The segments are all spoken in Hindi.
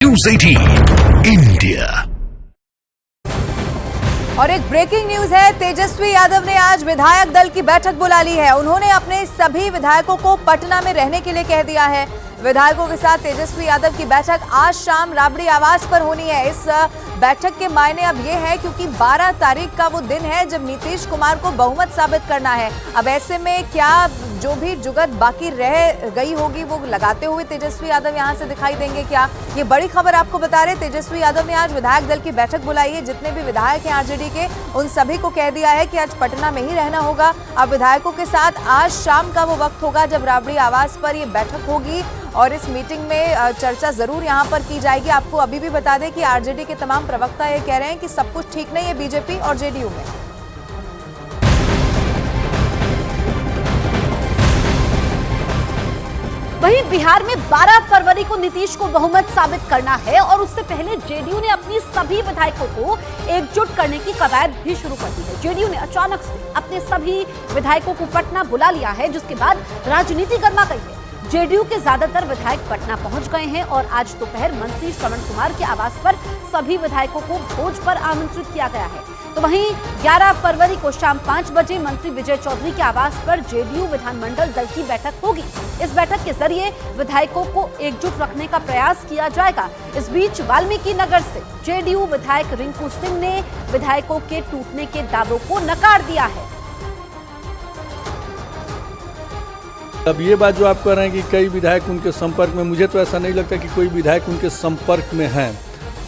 News 18 India. और एक ब्रेकिंग न्यूज है। तेजस्वी यादव ने आज विधायक दल की बैठक बुला ली है। उन्होंने अपने सभी विधायकों को पटना में रहने के लिए कह दिया है। विधायकों के साथ तेजस्वी यादव की बैठक आज शाम राबड़ी आवास पर होनी है। इस बैठक के मायने अब ये है क्योंकि 12 तारीख का वो दिन है जब नीतीश कुमार को बहुमत साबित करना है। अब ऐसे में क्या जो भी जुगत बाकी रह गई होगी वो लगाते हुए तेजस्वी यादव यहां से दिखाई देंगे क्या? ये बड़ी खबर आपको बता रहे। तेजस्वी यादव ने आज विधायक दल की बैठक बुलाई है। जितने भी विधायक हैं आरजेडी के, उन सभी को कह दिया है कि आज पटना में ही रहना होगा। अब विधायकों के साथ आज शाम का वो वक्त होगा जब राबड़ी आवास पर ये बैठक होगी और इस मीटिंग में चर्चा जरूर यहां पर की जाएगी। आपको अभी भी बता दें कि आरजेडी के तमाम प्रवक्ता ये कह रहे हैं कि सब कुछ ठीक नहीं है बीजेपी और जेडीयू में। वहीं बिहार में 12 फरवरी को नीतीश को बहुमत साबित करना है और उससे पहले जेडीयू ने अपनी सभी विधायकों को एकजुट करने की कवायद भी शुरू कर दी है। जेडीयू ने अचानक से अपने सभी विधायकों को पटना बुला लिया है, जिसके बाद राजनीति गर्मा गई है। जेडीयू के ज्यादातर विधायक पटना पहुंच गए हैं और आज दोपहर मंत्री श्रवण कुमार के आवास पर सभी विधायकों को भोज पर आमंत्रित किया गया है। तो वहीं 11 फरवरी को शाम 5 बजे मंत्री विजय चौधरी के आवास पर जेडीयू विधानमंडल दल की बैठक होगी। इस बैठक के जरिए विधायकों को एकजुट रखने का प्रयास किया जाएगा। इस बीच वाल्मीकि नगर से जेडीयू विधायक रिंकू सिंह ने विधायकों के टूटने के दावों को नकार दिया है। अब ये बात जो आप कह रहे हैं कि कई विधायक उनके संपर्क में, मुझे तो ऐसा नहीं लगता कि कोई विधायक उनके संपर्क में है।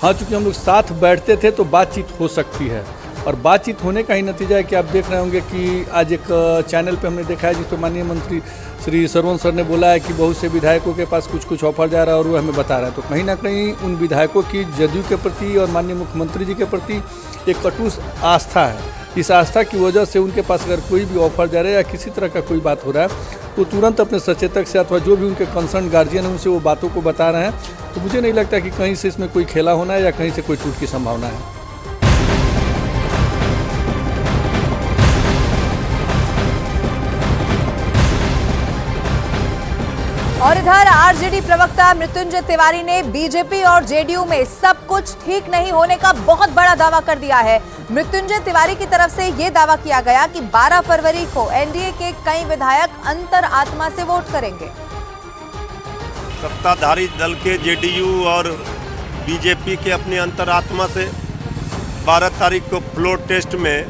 हाँ, चूंकि हम लोग साथ बैठते थे तो बातचीत हो सकती है और बातचीत होने का ही नतीजा है कि आप देख रहे होंगे कि आज एक चैनल पे हमने देखा है जिस पर माननीय मंत्री श्री सरवण सर ने बोला है कि बहुत से विधायकों के पास कुछ ऑफर जा रहा है और वो हमें बता रहा है। तो कहीं ना कहीं उन विधायकों की जदयू के प्रति और माननीय मुख्यमंत्री जी के प्रति एक कटुस आस्था है। इस आस्था की वजह से उनके पास अगर कोई भी ऑफर जा रहा है या किसी तरह का कोई बात हो रहा है तो तुरंत अपने सचेतक से अथवा जो भी उनके कंसर्न गार्जियन है उनसे वो बातों को बता रहे हैं। तो मुझे नहीं लगता कि कहीं से इसमें कोई खेला होना है या कहीं से कोई टूट की संभावना है। और इधर आरजेडी प्रवक्ता मृत्युंजय तिवारी ने बीजेपी और जेडीयू में सब कुछ ठीक नहीं होने का बहुत बड़ा दावा कर दिया है। मृत्युंजय तिवारी की तरफ से यह दावा किया गया कि 12 फरवरी को एनडीए के कई विधायक अंतर आत्मा से वोट करेंगे। सत्ताधारी दल के जेडीयू और बीजेपी के अपनी अंतरात्मा से 12 तारीख को फ्लोर टेस्ट में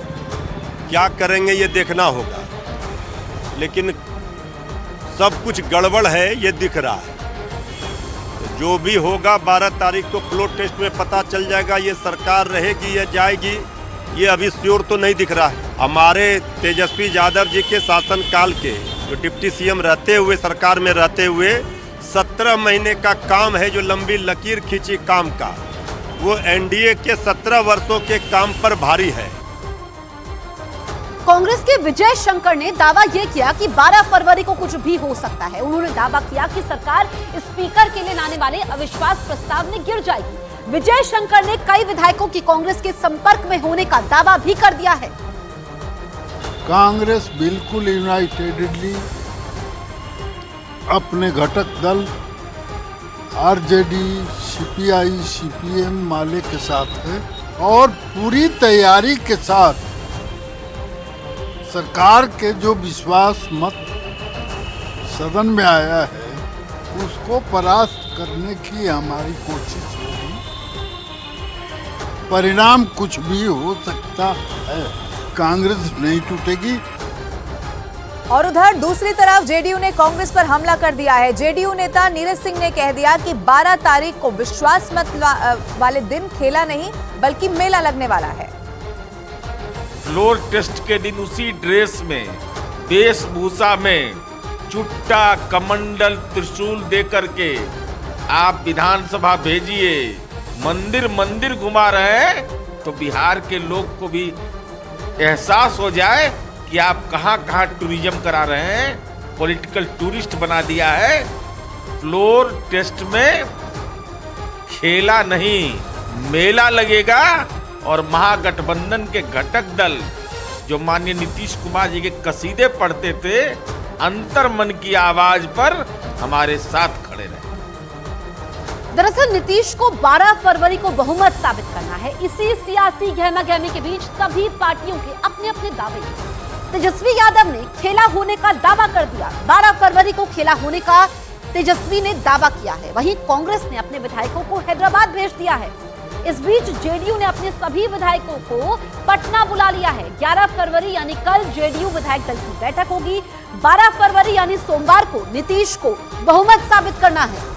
क्या करेंगे ये देखना होगा, लेकिन सब कुछ गड़बड़ है ये दिख रहा है। तो जो भी होगा 12 तारीख को फ्लोर टेस्ट में पता चल जाएगा। ये सरकार रहेगी या जाएगी ये अभी श्योर तो नहीं दिख रहा है। हमारे तेजस्वी यादव जी के शासनकाल के जो डिप्टी सीएम रहते हुए, सरकार में रहते हुए 17 महीने का काम है जो लंबी लकीर खींची काम का, वो एनडीए के 17 वर्षों के काम पर भारी है। कांग्रेस के विजय शंकर ने दावा यह किया कि 12 फरवरी को कुछ भी हो सकता है। उन्होंने दावा किया कि सरकार स्पीकर के लिए लाने वाले अविश्वास प्रस्ताव में गिर जाएगी। विजय शंकर ने कई विधायकों की कांग्रेस के संपर्क में होने का दावा भी कर दिया है। कांग्रेस बिल्कुल यूनाइटेडली अपने घटक दल आरजेडी, सीपीआई, सीपीएम माले के साथ है और पूरी तैयारी के साथ सरकार के जो विश्वास मत सदन में आया है उसको परास्त करने की हमारी कोशिश होगी। परिणाम कुछ भी हो सकता है, कांग्रेस नहीं टूटेगी। और उधर दूसरी तरफ जेडीयू ने कांग्रेस पर हमला कर दिया है। जेडीयू नेता नीरज सिंह ने कह दिया कि 12 तारीख को विश्वास मत वाले दिन खेला नहीं बल्कि मेला लगने वाला है। फ्लोर टेस्ट के दिन उसी ड्रेस में, वेशभूषा में, चुट्टा, कमंडल, त्रिशूल दे करके आप विधानसभा भेजिए। मंदिर मंदिर घुमा रहे हैं तो बिहार के लोग को भी एहसास हो जाए कि आप कहां कहां टूरिज्म करा रहे हैं। पॉलिटिकल टूरिस्ट बना दिया है। फ्लोर टेस्ट में खेला नहीं, मेला लगेगा। और महागठबंधन के घटक दल जो माननीय नीतीश कुमार जी के कसीदे पढ़ते थे, अंतर मन की आवाज पर हमारे साथ खड़े रहे। दरअसल नीतीश को 12 फरवरी को बहुमत साबित करना है। इसी सियासी गहमागहमी के बीच सभी पार्टियों के अपने अपने दावे हैं। तेजस्वी यादव ने खेला होने का दावा कर दिया। 12 फरवरी को खेला होने का तेजस्वी ने दावा किया है। वहीं कांग्रेस ने अपने विधायकों को हैदराबाद भेज दिया है। इस बीच जेडीयू ने अपने सभी विधायकों को पटना बुला लिया है। 11 फरवरी यानी कल जेडीयू विधायक दल की बैठक होगी। 12 फरवरी यानी सोमवार को नीतीश को बहुमत साबित करना है।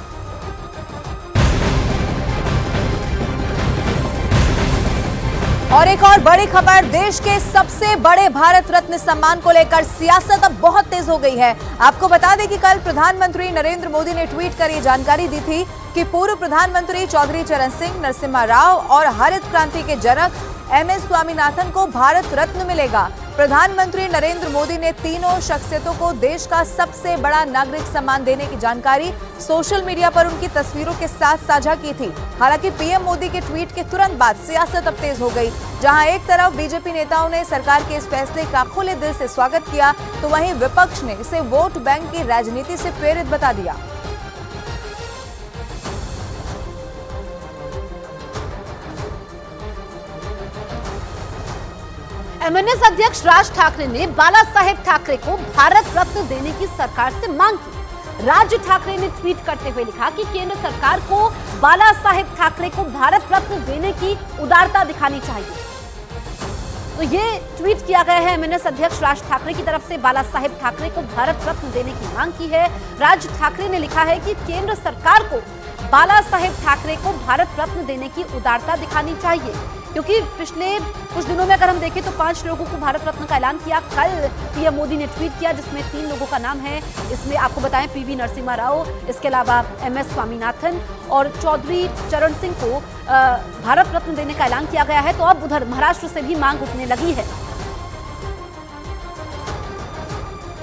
और एक और बड़ी खबर, देश के सबसे बड़े भारत रत्न सम्मान को लेकर सियासत अब बहुत तेज हो गई है। आपको बता दें कि कल प्रधानमंत्री नरेंद्र मोदी ने ट्वीट कर ये जानकारी दी थी कि पूर्व प्रधानमंत्री चौधरी चरण सिंह, नरसिम्हा राव और हरित क्रांति के जनक MS स्वामीनाथन को भारत रत्न मिलेगा। प्रधानमंत्री नरेंद्र मोदी ने तीनों शख्सियतों को देश का सबसे बड़ा नागरिक सम्मान देने की जानकारी सोशल मीडिया पर उनकी तस्वीरों के साथ साझा की थी। हालांकि पीएम मोदी के ट्वीट के तुरंत बाद सियासत अब तेज हो गई। जहां एक तरफ बीजेपी नेताओं ने सरकार के इस फैसले का खुले दिल से स्वागत किया, तो वहीं विपक्ष ने इसे वोट बैंक की राजनीति से प्रेरित बता दिया। एमएनएस अध्यक्ष राज ठाकरे ने बाला साहेब ठाकरे को भारत रत्न देने की सरकार से मांग की। राज ठाकरे ने ट्वीट करते हुए लिखा कि केंद्र सरकार को बाला साहेब ठाकरे को भारत रत्न देने की उदारता दिखानी चाहिए। तो ये ट्वीट किया गया है एमएनएस अध्यक्ष राज ठाकरे की तरफ से। बाला साहेब ठाकरे को भारत रत्न देने की मांग की है। राज ठाकरे ने लिखा है कि केंद्र सरकार को बाला साहेब ठाकरे को भारत रत्न देने की उदारता दिखानी चाहिए, क्योंकि पिछले कुछ दिनों में अगर हम देखें तो 5 लोगों को भारत रत्न का ऐलान किया। कल पीएम मोदी ने ट्वीट किया जिसमें 3 लोगों का नाम है। इसमें आपको बताएं PV नरसिम्हा राव, इसके अलावा MS स्वामीनाथन और चौधरी चरण सिंह को भारत रत्न देने का ऐलान किया गया है। तो अब उधर महाराष्ट्र से भी मांग उठने लगी है।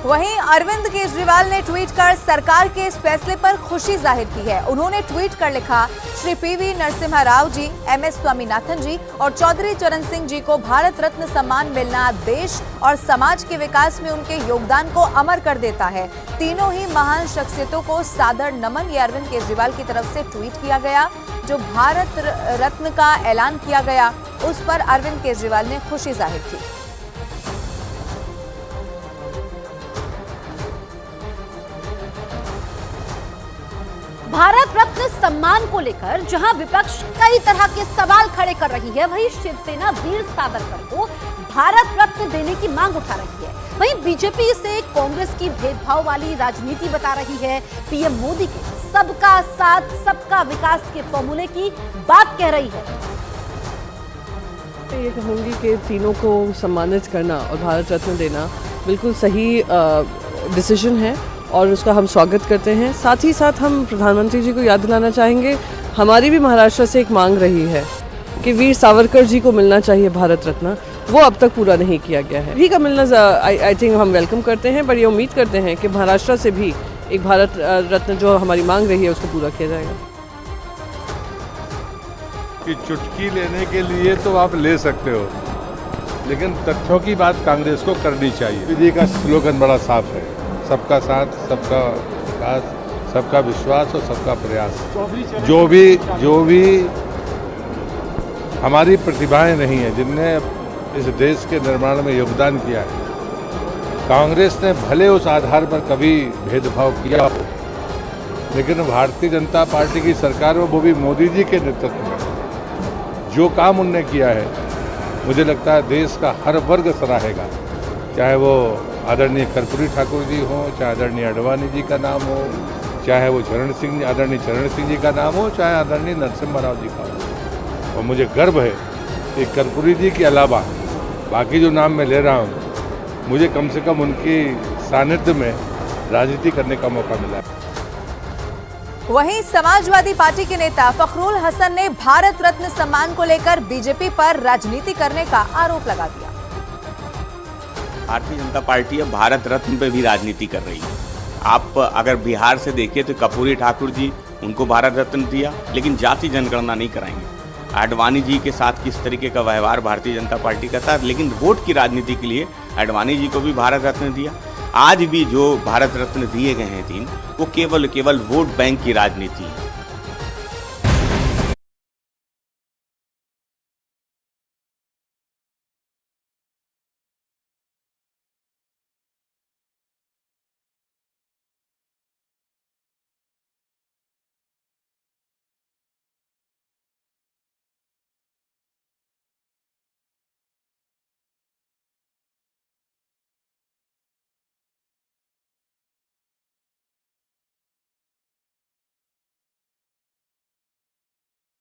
वहीं अरविंद केजरीवाल ने ट्वीट कर सरकार के इस फैसले पर खुशी जाहिर की है। उन्होंने ट्वीट कर लिखा, श्री PV नरसिम्हा राव जी, MS स्वामीनाथन जी और चौधरी चरण सिंह जी को भारत रत्न सम्मान मिलना देश और समाज के विकास में उनके योगदान को अमर कर देता है। तीनों ही महान शख्सियतों को सादर नमन। ये अरविंद केजरीवाल की तरफ से ट्वीट किया गया। जो भारत रत्न का ऐलान किया गया उस पर अरविंद केजरीवाल ने खुशी जाहिर की। भारत रत्न सम्मान को लेकर जहां विपक्ष कई तरह के सवाल खड़े कर रही है, वहीं शिवसेना वीर सावरकर को भारत रत्न देने की मांग उठा रही है। वहीं बीजेपी इसे कांग्रेस की भेदभाव वाली राजनीति बता रही है। पीएम मोदी के सबका साथ सबका विकास के फॉर्मूले की बात कह रही है। ये कहूँगी कि तीनों को सम्मानित करना और भारत रत्न देना बिल्कुल सही डिसीजन है और उसका हम स्वागत करते हैं। साथ ही साथ हम प्रधानमंत्री जी को याद दिलाना चाहेंगे, हमारी भी महाराष्ट्र से एक मांग रही है कि वीर सावरकर जी को मिलना चाहिए भारत रत्न, वो अब तक पूरा नहीं किया गया है। भी का मिलना आई थिंक हम वेलकम करते हैं, पर ये उम्मीद करते हैं कि महाराष्ट्र से भी एक भारत रत्न जो हमारी मांग रही है उसको पूरा किया जाएगा। कि चुटकी लेने के लिए तो आप ले सकते हो, लेकिन तथ्यों की बात कांग्रेस को करनी चाहिए। मोदी का स्लोगन बड़ा साफ है, सबका साथ, सबका विकास, सबका विश्वास और सबका प्रयास। जो भी हमारी प्रतिभाएं नहीं है जिनने इस देश के निर्माण में योगदान किया है, कांग्रेस ने भले उस आधार पर कभी भेदभाव किया हो, लेकिन भारतीय जनता पार्टी की सरकार में, वो भी मोदी जी के नेतृत्व में, जो काम उनने किया है, मुझे लगता है देश का हर वर्ग सराहेगा। चाहे वो आदरणीय कर्पूरी ठाकुर जी हो, चाहे आदरणीय अडवाणी जी का नाम हो, चाहे वो आदरणीय चरण सिंह जी का नाम हो, चाहे आदरणीय नरसिम्हा राव जी का हो। और मुझे गर्व है कि कर्पूरी जी के अलावा बाकी जो नाम मैं ले रहा हूँ, मुझे कम से कम उनकी सानिध्य में राजनीति करने का मौका मिला। वहीं समाजवादी पार्टी के नेता फखरुल हसन ने भारत रत्न सम्मान को लेकर बीजेपी पर राजनीति करने का आरोप लगा दिया। भारतीय जनता पार्टी अब भारत रत्न पे भी राजनीति कर रही है। आप अगर बिहार से देखिए तो कर्पूरी ठाकुर जी, उनको भारत रत्न दिया, लेकिन जाति जनगणना नहीं कराएंगे। आडवाणी जी के साथ किस तरीके का व्यवहार भारतीय जनता पार्टी का था, लेकिन वोट की राजनीति के लिए आडवाणी जी को भी भारत रत्न दिया। आज भी जो भारत रत्न दिए गए हैं 3, वो केवल वोट बैंक की राजनीति है।